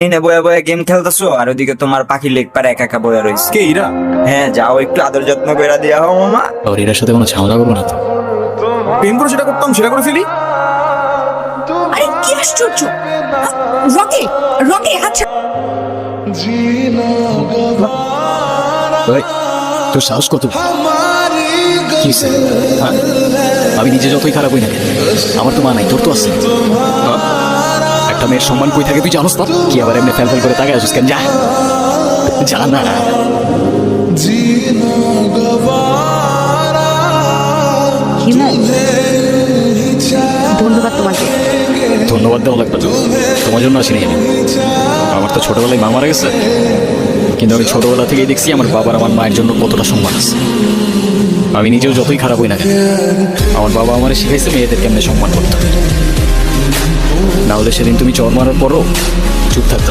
এনে বয়া বয়া গেম খেলতেছো আর ওদিকে তোমার পাখি লেগ পারে একা একা বয়া রয়েছে। কে ইরা? হ্যাঁ যাও একটু আদর যত্ন করে দিয়া হও মামা। আর এটার সাথে কোনো ঝামেলা করবো না তো? প্রেম করে যেটা করতাম সেটা করে ফেলি। আরে কি আশ্চর্য! রকি, রকি আচ্ছা ওই, তোর সাহস কত? কি হইছে? হ্যাঁ? আমি নিজে যতই খারাপ হই না কেন, আমার তো মা নাই, তোর তো আছে। হ্যাঁ? একটা মেয়ের সম্মান কই থাকে তুই জানোস না? কি আবার এমনি ফেল ফেল করে তাকায় আসিস কেন? যা যা না। হিমু, ধন্যবাদ তোমাকে। ধন্যবাদ দেওয়া লাগবে না। তোমার জন্য আসিনি আমি। আমার তো ছোটবেলায় মা মারা গেছে, কিন্তু আমি ছোটবেলা থেকেই দেখছি আমার বাবার আমার মায়ের জন্য কতটা সম্মান আছে। আমি নিজেও যতই খারাপ হই না কেন, আমার বাবা আমার শিখাইছে মেয়েদের কেমনে সম্মান করতে হবে। না হলে সেদিন তুমি চর মারার পরও চুপ থাকতাম।